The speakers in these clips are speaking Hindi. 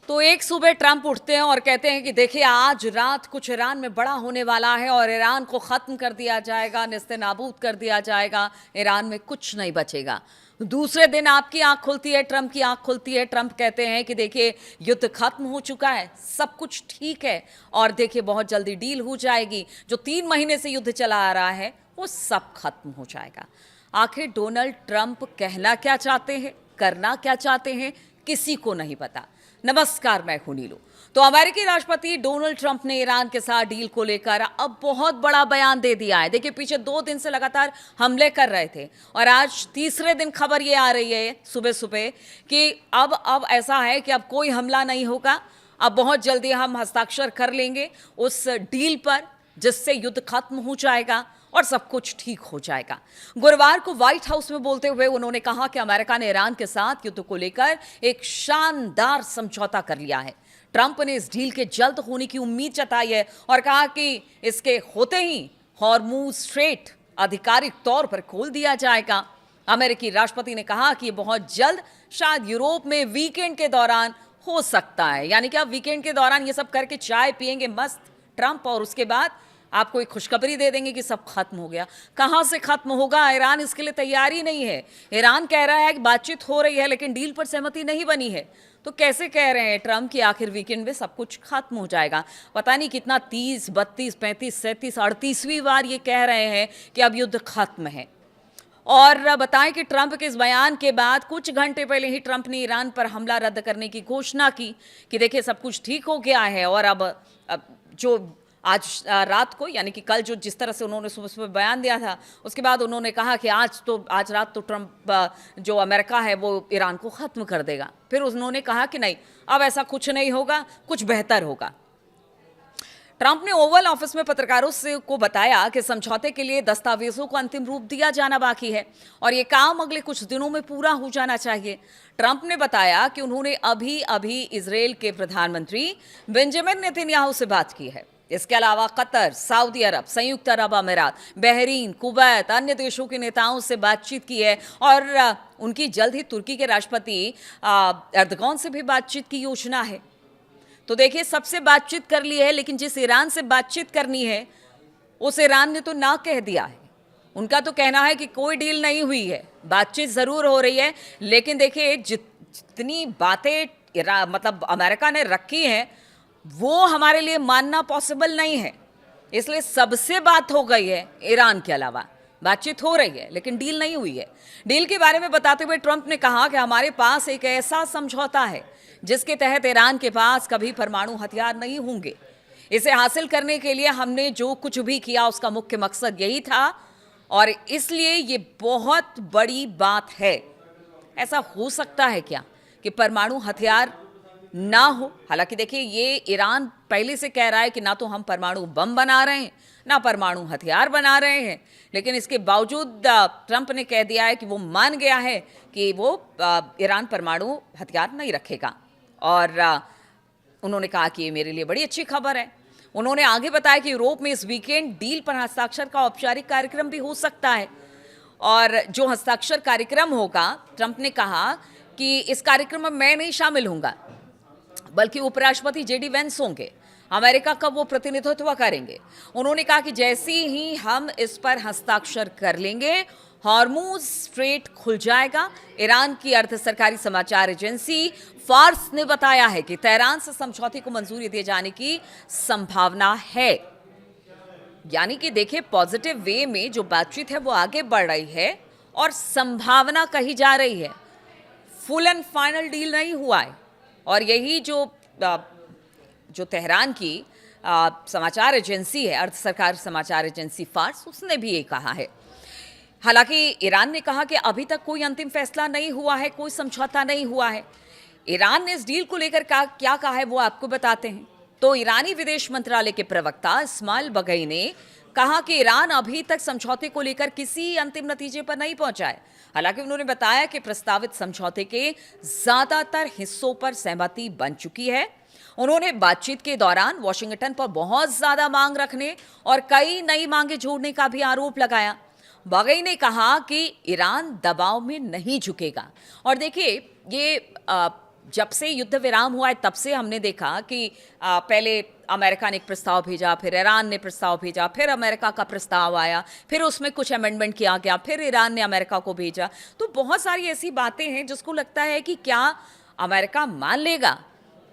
तो एक सुबह ट्रंप उठते हैं और कहते हैं कि देखिए आज रात कुछ ईरान में बड़ा होने वाला है और ईरान को ख़त्म कर दिया जाएगा, नेस्तनाबूद कर दिया जाएगा, ईरान में कुछ नहीं बचेगा। दूसरे दिन आपकी आंख खुलती है, ट्रंप की आंख खुलती है, ट्रंप कहते हैं कि देखिए युद्ध खत्म हो चुका है, सब कुछ ठीक है और देखिए बहुत जल्दी डील हो जाएगी। जो 3 महीने से युद्ध चला आ रहा है वो सब खत्म हो जाएगा। आखिर डोनाल्ड ट्रंप कहना क्या चाहते हैं, करना क्या चाहते हैं, किसी को नहीं पता। नमस्कार, मैं हूं नीलू। तो अमेरिकी राष्ट्रपति डोनाल्ड ट्रंप ने ईरान के साथ डील को लेकर अब बहुत बड़ा बयान दे दिया है। देखिए पीछे 2 दिन से लगातार हमले कर रहे थे और आज तीसरे दिन खबर ये आ रही है सुबह सुबह कि अब ऐसा है कि अब कोई हमला नहीं होगा, अब बहुत जल्दी हम हस्ताक्षर कर लेंगे उस डील पर जिससे युद्ध खत्म हो जाएगा और सब कुछ ठीक हो जाएगा। गुरुवार को व्हाइट हाउस में बोलते हुए उन्होंने कहा कि अमेरिका ने ईरान के साथ युद्ध को लेकर एक शानदार समझौता कर लिया है। ट्रंप ने इस डील के जल्द होने की उम्मीद जताई है और कहा कि इसके होते ही हॉर्मुज स्ट्रेट आधिकारिक तौर पर खोल दिया जाएगा। अमेरिकी राष्ट्रपति ने कहा कि बहुत जल्द, शायद यूरोप में वीकेंड के दौरान हो सकता है। यानी कि आप वीकेंड के दौरान ये सब करके चाय पिएंगे मस्त ट्रंप, और उसके बाद आपको एक खुशखबरी दे देंगे कि सब खत्म हो गया। कहां से खत्म होगा? ईरान इसके लिए तैयार ही नहीं है। ईरान कह रहा है कि बातचीत हो रही है लेकिन डील पर सहमति नहीं बनी है। तो कैसे कह रहे हैं ट्रंप कि आखिर वीकेंड में सब कुछ खत्म हो जाएगा? पता नहीं कितना 30, 32, 35, 37, 38वीं बार ये कह रहे हैं कि अब युद्ध खत्म है। और बताएं कि ट्रंप के इस बयान के बाद कुछ घंटे पहले ही ट्रंप ने ईरान पर हमला रद्द करने की घोषणा की कि देखिए सब कुछ ठीक हो गया है। और अब जो आज रात को, यानी कि कल जो जिस तरह से उन्होंने सुबह सुबह बयान दिया था, उसके बाद उन्होंने कहा कि आज रात तो ट्रंप जो अमेरिका है वो ईरान को ख़त्म कर देगा। फिर उन्होंने कहा कि नहीं, अब ऐसा कुछ नहीं होगा, कुछ बेहतर होगा। ट्रंप ने ओवल ऑफिस में पत्रकारों को बताया कि समझौते के लिए दस्तावेजों को अंतिम रूप दिया जाना बाकी है और ये काम अगले कुछ दिनों में पूरा हो जाना चाहिए। ट्रंप ने बताया कि उन्होंने अभी इजराइल के प्रधानमंत्री बेंजामिन नेतन्याहू से बात की है। इसके अलावा कतर, सऊदी अरब, संयुक्त अरब अमीरात, बहरीन, कुवैत, अन्य देशों के नेताओं से बातचीत की है और उनकी जल्द ही तुर्की के राष्ट्रपति एर्दोगान से भी बातचीत की योजना है। तो देखिए सबसे बातचीत कर ली है, लेकिन जिस ईरान से बातचीत करनी है उस ईरान ने तो ना कह दिया है। उनका तो कहना है कि कोई डील नहीं हुई है, बातचीत ज़रूर हो रही है, लेकिन देखिए जितनी बातें मतलब अमेरिका ने रखी हैं वो हमारे लिए मानना पॉसिबल नहीं है। इसलिए सबसे बात हो गई है, ईरान के अलावा बातचीत हो रही है लेकिन डील नहीं हुई है। डील के बारे में बताते हुए ट्रंप ने कहा कि हमारे पास एक ऐसा समझौता है जिसके तहत ईरान के पास कभी परमाणु हथियार नहीं होंगे। इसे हासिल करने के लिए हमने जो कुछ भी किया उसका मुख्य मकसद यही था और इसलिए ये बहुत बड़ी बात है। ऐसा हो सकता है क्या कि परमाणु हथियार ना हो? हालांकि देखिए ये ईरान पहले से कह रहा है कि ना तो हम परमाणु बम बना रहे हैं ना परमाणु हथियार बना रहे हैं, लेकिन इसके बावजूद ट्रंप ने कह दिया है कि वो मान गया है कि वो ईरान परमाणु हथियार नहीं रखेगा और उन्होंने कहा कि ये मेरे लिए बड़ी अच्छी खबर है। उन्होंने आगे बताया कि यूरोप में इस वीकेंड डील पर हस्ताक्षर का औपचारिक कार्यक्रम भी हो सकता है और जो हस्ताक्षर कार्यक्रम होगा, ट्रंप ने कहा कि इस कार्यक्रम में मैं नहीं शामिल होऊंगा बल्कि उपराष्ट्रपति जेडी वेंस होंगे, अमेरिका का वो प्रतिनिधित्व करेंगे। उन्होंने कहा कि जैसे ही हम इस पर हस्ताक्षर कर लेंगे हॉर्मुज स्ट्रेट खुल जाएगा। ईरान की अर्ध सरकारी समाचार एजेंसी फार्स ने बताया है कि तेहरान से समझौते को मंजूरी दिए जाने की संभावना है। यानी कि देखिए पॉजिटिव वे में जो बातचीत है वो आगे बढ़ रही है और संभावना कही जा रही है। फुल एंड फाइनल डील नहीं हुआ है और यही जो तेहरान की समाचार एजेंसी है, अर्ध सरकार समाचार एजेंसी फार्स, उसने भी ये कहा है। हालांकि ईरान ने कहा कि अभी तक कोई अंतिम फैसला नहीं हुआ है, कोई समझौता नहीं हुआ है। ईरान ने इस डील को लेकर क्या कहा है वो आपको बताते हैं। तो ईरानी विदेश मंत्रालय के प्रवक्ता इस्माइल बगई ने कहा कि ईरान अभी तक समझौते को लेकर किसी अंतिम नतीजे पर नहीं पहुंचा है। हालांकि उन्होंने बताया कि प्रस्तावित समझौते के ज्यादातर हिस्सों पर सहमति बन चुकी है। उन्होंने बातचीत के दौरान वॉशिंगटन पर बहुत ज्यादा मांग रखने और कई नई मांगे जोड़ने का भी आरोप लगाया। बगई ने कहा कि ईरान दबाव में नहीं झुकेगा और देखिए ये जब से युद्ध विराम हुआ है तब से हमने देखा कि पहले अमेरिका ने एक प्रस्ताव भेजा, फिर ईरान ने प्रस्ताव भेजा, फिर अमेरिका का प्रस्ताव आया, फिर उसमें कुछ अमेंडमेंट किया गया, फिर ईरान ने अमेरिका को भेजा। तो बहुत सारी ऐसी बातें हैं जिसको लगता है कि क्या अमेरिका मान लेगा,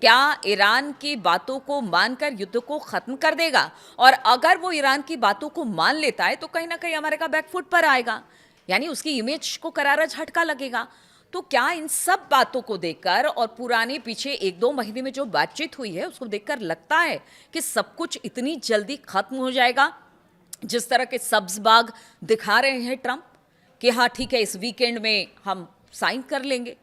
क्या ईरान की बातों को मानकर युद्ध को खत्म कर देगा। और अगर वो ईरान की बातों को मान लेता है तो कहीं ना कहीं अमेरिका बैकफुट पर आएगा, यानी उसकी इमेज को करारा झटका लगेगा। तो क्या इन सब बातों को देखकर और पुराने पीछे 1-2 महीने में जो बातचीत हुई है उसको देखकर लगता है कि सब कुछ इतनी जल्दी खत्म हो जाएगा जिस तरह के सब्ज बाग दिखा रहे हैं ट्रंप कि हाँ ठीक है इस वीकेंड में हम साइन कर लेंगे।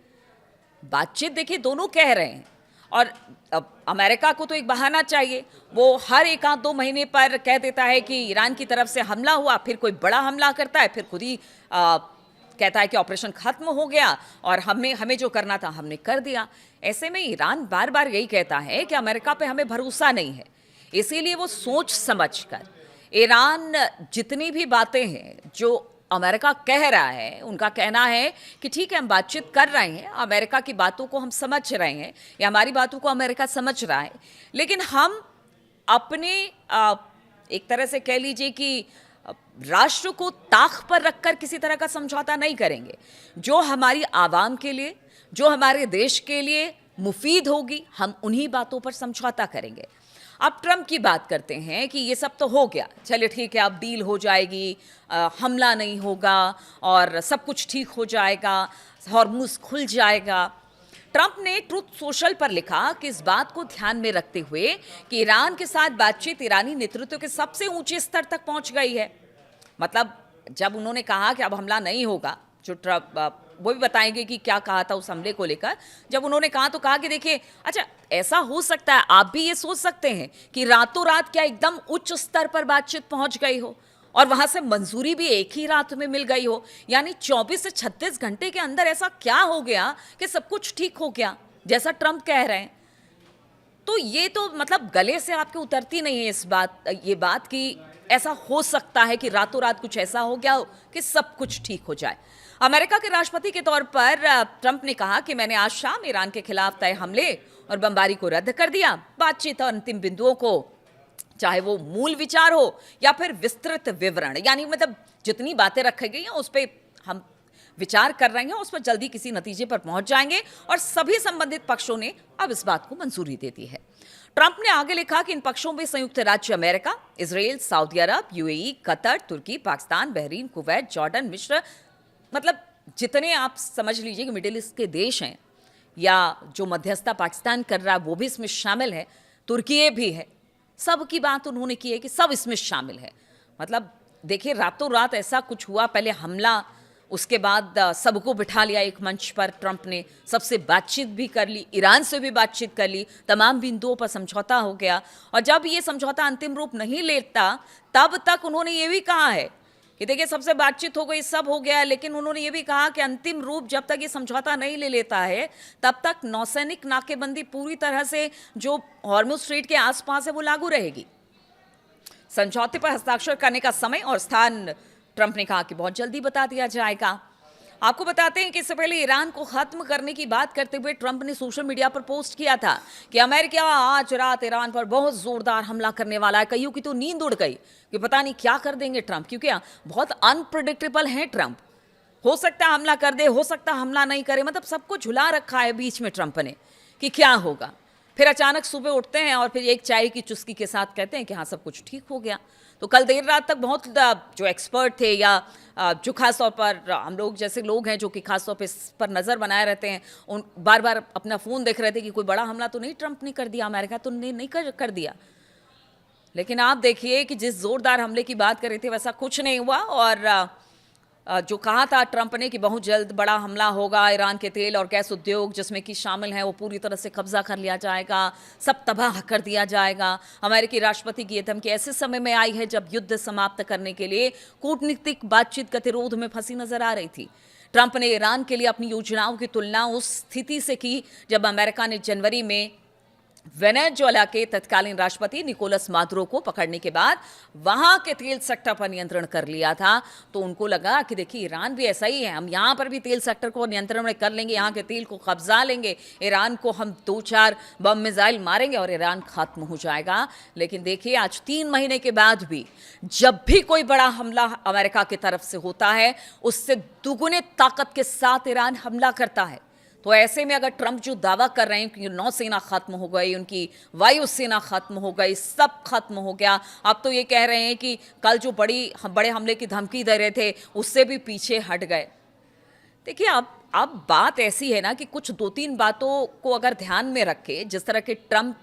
बातचीत देखिए दोनों कह रहे हैं, और अब अमेरिका को तो एक बहाना चाहिए। वो हर 1-2 महीने पर कह देता है कि ईरान की तरफ से हमला हुआ, फिर कोई बड़ा हमला करता है, फिर खुद ही कहता है कि ऑपरेशन खत्म हो गया और हमें जो करना था हमने कर दिया। ऐसे में ईरान बार बार यही कहता है कि अमेरिका पे हमें भरोसा नहीं है, इसीलिए वो सोच समझकर ईरान जितनी भी बातें हैं जो अमेरिका कह रहा है, उनका कहना है कि ठीक है हम बातचीत कर रहे हैं, अमेरिका की बातों को हम समझ रहे हैं या हमारी बातों को अमेरिका समझ रहा है, लेकिन हम अपने एक तरह से कह लीजिए कि राष्ट्र को ताक पर रखकर किसी तरह का समझौता नहीं करेंगे। जो हमारी आवाम के लिए, जो हमारे देश के लिए मुफीद होगी, हम उन्हीं बातों पर समझौता करेंगे। अब ट्रंप की बात करते हैं कि ये सब तो हो गया, चलिए ठीक है अब डील हो जाएगी, हमला नहीं होगा और सब कुछ ठीक हो जाएगा, हॉर्मुज़ खुल जाएगा। ट्रंप ने ट्रुथ सोशल पर लिखा कि इस बात को ध्यान में रखते हुए कि ईरान के साथ बातचीत ईरानी नेतृत्व के सबसे ऊंचे स्तर तक पहुंच गई है। मतलब जब उन्होंने कहा कि अब हमला नहीं होगा, जो ट्रंप वो भी बताएंगे कि क्या कहा था उस हमले को लेकर, जब उन्होंने कहा तो कहा कि देखिए अच्छा ऐसा हो सकता है, आप भी ये सोच सकते हैं कि रातों रात क्या एकदम उच्च स्तर पर बातचीत पहुंच गई हो और वहां से मंजूरी भी एक ही रात में मिल गई हो, यानी 24 से 36 घंटे के अंदर ऐसा क्या हो गया कि सब कुछ ठीक हो गया जैसा ट्रंप कह रहे हैं। तो ये तो मतलब गले से आपके उतरती नहीं है ये बात कि ऐसा हो सकता है कि रातों रात कुछ ऐसा हो गया हो कि सब कुछ ठीक हो जाए। अमेरिका के राष्ट्रपति के तौर पर ट्रंप ने कहा कि मैंने आज शाम ईरान के खिलाफ तय हमले और बमबारी को रद्द कर दिया। बातचीत और अंतिम बिंदुओं को, चाहे वो मूल विचार हो या फिर विस्तृत विवरण, यानी मतलब जितनी बातें रखी गई हैं उस पर हम विचार कर रहे हैं, उस पर जल्दी किसी नतीजे पर पहुंच जाएंगे और सभी संबंधित पक्षों ने अब इस बात को मंजूरी दे दी है। ट्रंप ने आगे लिखा कि इन पक्षों में संयुक्त राज्य अमेरिका, इजराइल, सऊदी अरब, यूएई, कतर, तुर्की, पाकिस्तान, बहरीन, कुवैत, जॉर्डन, मिस्र, मतलब जितने आप समझ लीजिए कि मिडिल ईस्ट के देश हैं या जो मध्यस्थता पाकिस्तान कर रहा है वो भी इसमें शामिल है, तुर्की भी है, सब की बात उन्होंने की है कि सब इसमें शामिल है। मतलब देखिए रातों रात ऐसा कुछ हुआ, पहले हमला, उसके बाद सबको बिठा लिया एक मंच पर, ट्रंप ने सबसे बातचीत भी कर ली, ईरान से भी बातचीत कर ली, तमाम बिंदुओं पर समझौता हो गया और जब ये समझौता अंतिम रूप नहीं लेता तब तक उन्होंने ये भी कहा है कि देखिए सबसे बातचीत हो गई, सब हो गया, लेकिन उन्होंने ये भी कहा कि अंतिम रूप जब तक ये समझौता नहीं ले लेता है तब तक नौसैनिक नाकेबंदी पूरी तरह से जो हॉर्मुज़ स्ट्रेट के आसपास है वो लागू रहेगी। समझौते पर हस्ताक्षर करने का समय और स्थान ट्रंप ने कहा कि बहुत जल्दी बता दिया जाएगा। आपको बताते हैं कि इससे पहले ईरान को खत्म करने की बात करते हुए ट्रंप ने सोशल मीडिया पर पोस्ट किया था कि अमेरिका आज रात ईरान पर बहुत जोरदार हमला करने वाला है। कईयों की तो नींद उड़ गई कि पता नहीं क्या कर देंगे ट्रंप, क्योंकि बहुत अनप्रेडिक्टेबल है ट्रंप। हो सकता है हमला कर दे, हो सकता है हमला नहीं करे, मतलब सबको झुला रखा है बीच में ट्रंप ने कि क्या होगा। फिर अचानक सुबह उठते हैं और फिर एक चाय की चुस्की के साथ कहते हैं कि हाँ सब कुछ ठीक हो गया। तो कल देर रात तक बहुत जो एक्सपर्ट थे या जो खास तौर पर हम लोग जैसे लोग हैं जो कि खास तौर पे इस पर नज़र बनाए रहते हैं, उन बार बार अपना फ़ोन देख रहे थे कि कोई बड़ा हमला तो नहीं ट्रंप ने कर दिया, अमेरिका तो नहीं कर दिया। लेकिन आप देखिए कि जिस ज़ोरदार हमले की बात कर रहे थे वैसा कुछ नहीं हुआ और जो कहा था ट्रंप ने कि बहुत जल्द बड़ा हमला होगा, ईरान के तेल और गैस उद्योग जिसमें कि शामिल हैं वो पूरी तरह से कब्जा कर लिया जाएगा, सब तबाह कर दिया जाएगा। अमेरिकी राष्ट्रपति की ये धमकी ऐसे समय में आई है जब युद्ध समाप्त करने के लिए कूटनीतिक बातचीत गतिरोध में फंसी नजर आ रही थी। ट्रंप ने ईरान के लिए अपनी योजनाओं की तुलना उस स्थिति से की जब अमेरिका ने जनवरी में वेनेजुएला के तत्कालीन राष्ट्रपति निकोलस मादुरो को पकड़ने के बाद वहां के तेल सेक्टर पर नियंत्रण कर लिया था। तो उनको लगा कि देखिए ईरान भी ऐसा ही है, हम यहां पर भी तेल सेक्टर को नियंत्रण में कर लेंगे, यहां के तेल को कब्जा लेंगे, ईरान को हम 2-4 बम मिसाइल मारेंगे और ईरान खत्म हो जाएगा। लेकिन देखिए आज 3 महीने के बाद भी जब भी कोई बड़ा हमला अमेरिका की तरफ से होता है, उससे दुगुने ताकत के साथ ईरान हमला करता है। तो ऐसे में अगर ट्रंप जो दावा कर रहे हैं कि नौसेना खत्म हो गई, उनकी वायुसेना खत्म हो गई, सब खत्म हो गया, अब तो ये कह रहे हैं कि कल जो बड़े हमले की धमकी दे रहे थे उससे भी पीछे हट गए। देखिए अब बात ऐसी है ना कि कुछ 2-3 बातों को अगर ध्यान में रखे, जिस तरह के ट्रंप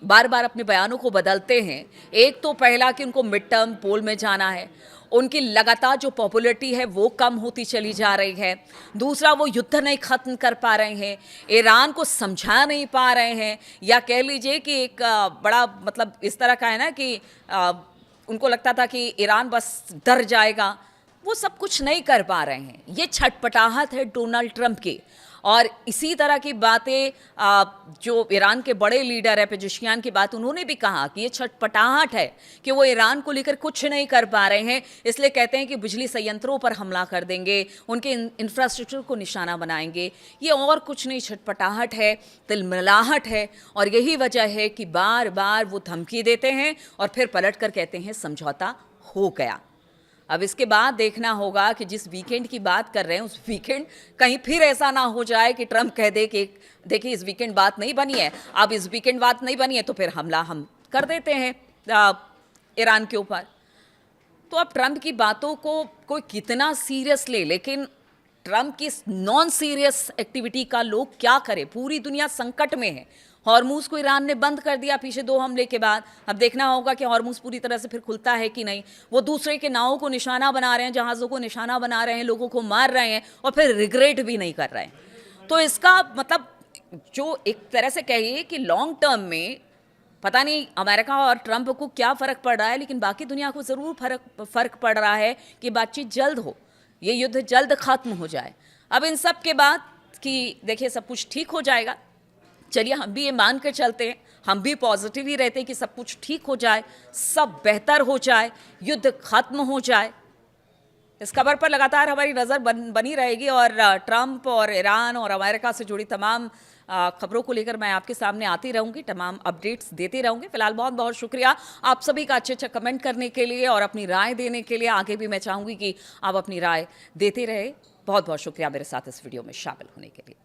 बार बार अपने बयानों को बदलते हैं। एक तो पहला कि उनको मिड टर्म पोल में जाना है, उनकी लगातार जो पॉपुलैरिटी है वो कम होती चली जा रही है। दूसरा, वो युद्ध नहीं खत्म कर पा रहे हैं, ईरान को समझा नहीं पा रहे हैं, या कह लीजिए कि एक बड़ा मतलब इस तरह का है ना कि उनको लगता था कि ईरान बस डर जाएगा, वो सब कुछ नहीं कर पा रहे हैं। ये छटपटाहट है डोनाल्ड ट्रंप की। और इसी तरह की बातें जो ईरान के बड़े लीडर है पेजेशियान की बात, उन्होंने भी कहा कि ये छटपटाहट है कि वो ईरान को लेकर कुछ नहीं कर पा रहे हैं, इसलिए कहते हैं कि बिजली संयंत्रों पर हमला कर देंगे, उनके इंफ्रास्ट्रक्चर को निशाना बनाएंगे। ये और कुछ नहीं, छटपटाहट है, तिलमिलाहट है। और यही वजह है कि बार बार वो धमकी देते हैं और फिर पलट कर कहते हैं समझौता हो गया। अब इसके बाद देखना होगा कि जिस वीकेंड की बात कर रहे हैं उस वीकेंड कहीं फिर ऐसा ना हो जाए कि ट्रंप कह दे कि देखिए इस वीकेंड बात नहीं बनी है, अब इस वीकेंड बात नहीं बनी है तो फिर हमला हम कर देते हैं ईरान के ऊपर। तो अब ट्रंप की बातों को कोई कितना सीरियस ले, लेकिन ट्रंप की नॉन सीरियस एक्टिविटी का लोग क्या करें, पूरी दुनिया संकट में है। हॉर्मूज को ईरान ने बंद कर दिया पीछे 2 हमले के बाद। अब देखना होगा कि हॉर्मूज पूरी तरह से फिर खुलता है कि नहीं। वो दूसरे के नावों को निशाना बना रहे हैं, जहाज़ों को निशाना बना रहे हैं, लोगों को मार रहे हैं और फिर रिग्रेट भी नहीं कर रहे हैं। तो इसका मतलब जो एक तरह से कहिए कि लॉन्ग टर्म में पता नहीं अमेरिका और ट्रंप को क्या फ़र्क पड़ रहा है, लेकिन बाकी दुनिया को ज़रूर फ़र्क पड़ रहा है कि बातचीत जल्द हो, ये युद्ध जल्द ख़त्म हो जाए। अब इन सब के बाद कि देखिए सब कुछ ठीक हो जाएगा, चलिए हम भी ये मान कर चलते हैं, हम भी पॉजिटिव ही रहते हैं कि सब कुछ ठीक हो जाए, सब बेहतर हो जाए, युद्ध खत्म हो जाए। इस खबर पर लगातार हमारी नज़र बनी रहेगी और ट्रंप और ईरान और अमेरिका से जुड़ी तमाम खबरों को लेकर मैं आपके सामने आती रहूंगी, तमाम अपडेट्स देती रहूंगी। फिलहाल बहुत बहुत शुक्रिया आप सभी का अच्छे कमेंट करने के लिए और अपनी राय देने के लिए। आगे भी मैं चाहूँगी कि आप अपनी राय देते रहे। बहुत बहुत शुक्रिया मेरे साथ इस वीडियो में शामिल होने के लिए।